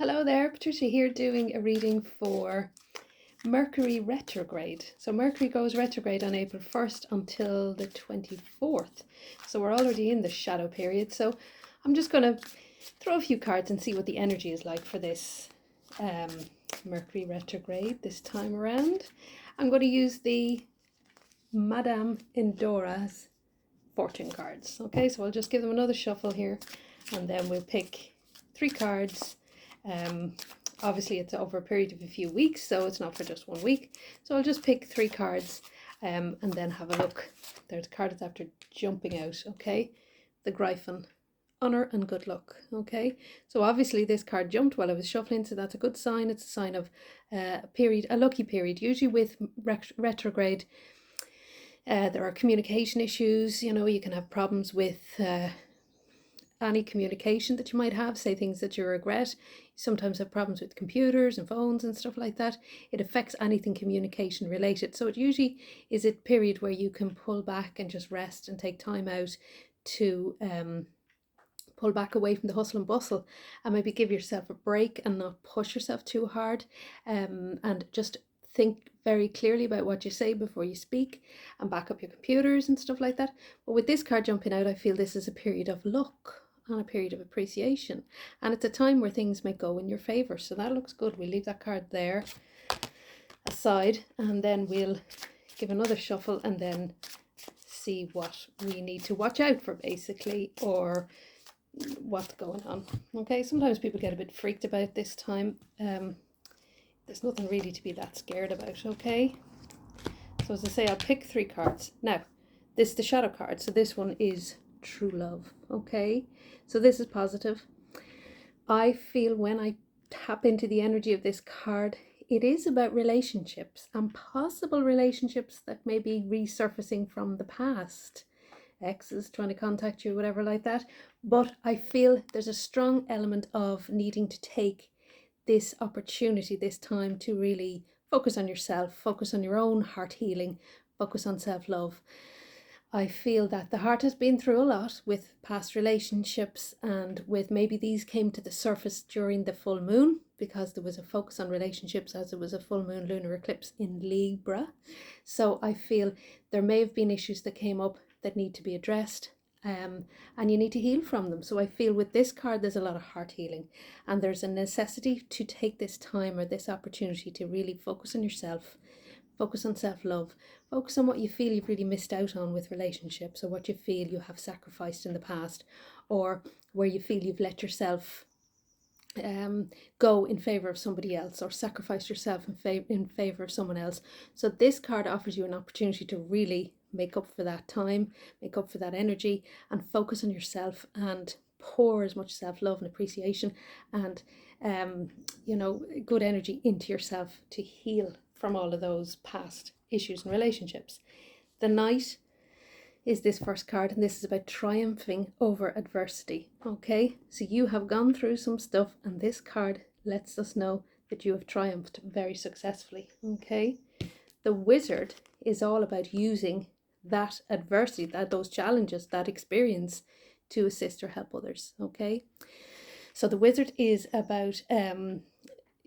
Hello there, Patricia here doing a reading for Mercury retrograde. So Mercury goes retrograde on April 1st until the 24th. So we're already in the shadow period. So I'm just going to throw a few cards and see what the energy is like for this Mercury retrograde this time around. I'm going to use the Madame Endora's fortune cards. Okay, so I'll just give them another shuffle here and then we'll pick 3 cards. Obviously it's over a period of a few weeks, so it's not for just 1 week. So I'll just pick 3 cards and then have a look. There's a card that's after jumping out, okay? The Gryphon, honor and good luck, okay? So obviously this card jumped while I was shuffling, so that's a good sign. It's a sign of a lucky period. Usually with retrograde, there are communication issues. You know, you can have problems with any communication that you might have, say things that you regret. You sometimes have problems with computers and phones and stuff like that. It affects anything communication related. So it usually is a period where you can pull back and just rest and take time out to pull back away from the hustle and bustle and maybe give yourself a break and not push yourself too hard, and just think very clearly about what you say before you speak and back up your computers and stuff like that. But with this card jumping out, I feel this is a period of luck and a period of appreciation, and it's a time where things may go in your favor. So that looks good. We'll leave that card there aside and then we'll give another shuffle and then see what we need to watch out for, basically, or what's going on. Okay, sometimes people get a bit freaked about this time. There's nothing really to be that scared about, okay? So as I say, I'll pick 3 cards. Now, this is the shadow card, so this one is true love, okay? So this is positive. I feel when I tap into the energy of this card, it is about relationships and possible relationships that may be resurfacing from the past. Exes trying to contact you, whatever like that. But I feel there's a strong element of needing to take this opportunity, this time, to really focus on yourself, focus on your own heart healing, focus on self-love. I feel that the heart has been through a lot with past relationships, and with maybe these came to the surface during the full moon because there was a focus on relationships as it was a full moon lunar eclipse in Libra. So I feel there may have been issues that came up that need to be addressed, and you need to heal from them. So I feel with this card there's a lot of heart healing, and there's a necessity to take this time or this opportunity to really focus on yourself, focus on self-love, focus on what you feel you've really missed out on with relationships, or what you feel you have sacrificed in the past, or where you feel you've let yourself go in favor of somebody else, or sacrifice yourself in favor of someone else. So this card offers you an opportunity to really make up for that time, make up for that energy, and focus on yourself and pour as much self-love and appreciation and good energy into yourself to heal from all of those past issues and relationships. The Knight is this first card, and this is about triumphing over adversity. Okay, so you have gone through some stuff, and this card lets us know that you have triumphed very successfully. Okay, the Wizard is all about using that adversity, those challenges, that experience to assist or help others. Okay, so the Wizard is about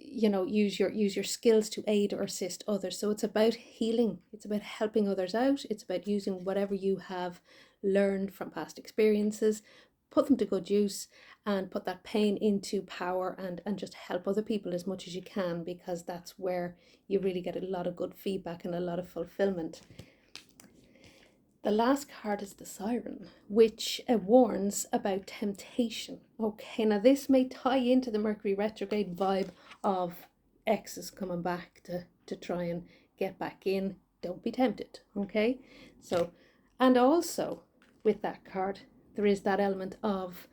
use your skills to aid or assist others. So it's about healing, it's about helping others out, it's about using whatever you have learned from past experiences, put them to good use, and put that pain into power, and just help other people as much as you can, because that's where you really get a lot of good feedback and a lot of fulfillment. The last card is the Siren, which warns about temptation. Okay, now this may tie into the Mercury retrograde vibe of exes coming back to try and get back in. Don't be tempted, okay? So, and also with that card, there is that element of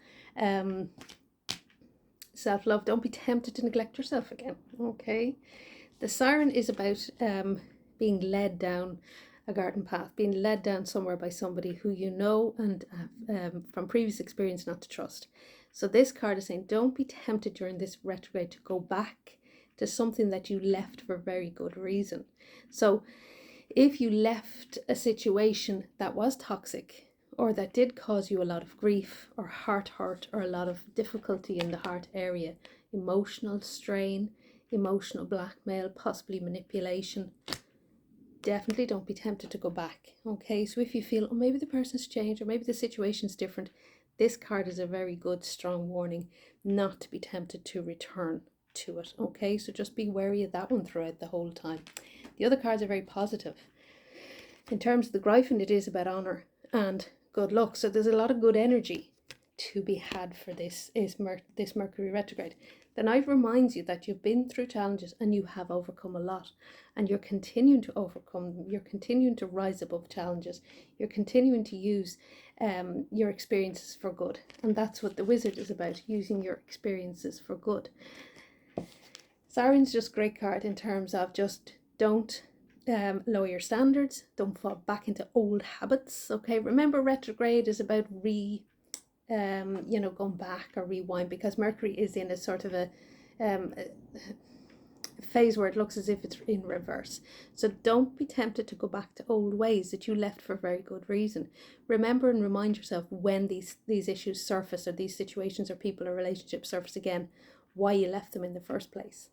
self-love. Don't be tempted to neglect yourself again, okay? The Siren is about being led down a garden path, being led down somewhere by somebody who you know and from previous experience not to trust. So this card is saying don't be tempted during this retrograde to go back to something that you left for very good reason. So if you left a situation that was toxic, or that did cause you a lot of grief or heart hurt or a lot of difficulty in the heart area, emotional strain, emotional blackmail, possibly manipulation, definitely don't be tempted to go back. Okay, so if you feel, oh, maybe the person's changed or maybe the situation's different, this card is a very good strong warning not to be tempted to return to it. Okay, so just be wary of that one throughout the whole time. The other cards are very positive. In terms of the Gryphon, it is about honor and good luck. So there's a lot of good energy to be had for this Mercury retrograde. The Knight reminds you that you've been through challenges and you have overcome a lot, and you're continuing to overcome them. You're continuing to rise above challenges. You're continuing to use your experiences for good, and that's what the Wizard is about, using your experiences for good. Siren's just a great card in terms of just don't lower your standards, don't fall back into old habits. Okay, remember retrograde is about going back or rewind, because Mercury is in a sort of a phase where it looks as if it's in reverse. So don't be tempted to go back to old ways that you left for a very good reason. Remember and remind yourself when these issues surface, or these situations or people or relationships surface again, why you left them in the first place.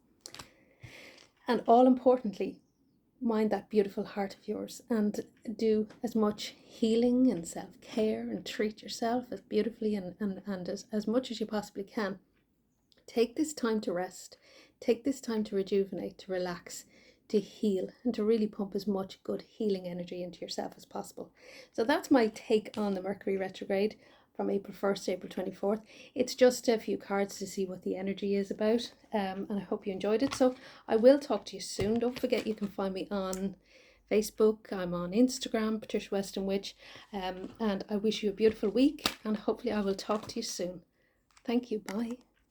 And all importantly, mind that beautiful heart of yours and do as much healing and self-care and treat yourself as beautifully and as much as you possibly can. Take this time to rest, take this time to rejuvenate, to relax, to heal, and to really pump as much good healing energy into yourself as possible. So that's my take on the Mercury retrograde from April 1st to April 24th. It's just a few cards to see what the energy is about, and I hope you enjoyed it. So I will talk to you soon. Don't forget you can find me on Facebook, I'm on Instagram, Patricia Weston Witch, and I wish you a beautiful week, and hopefully I will talk to you soon. Thank you, bye.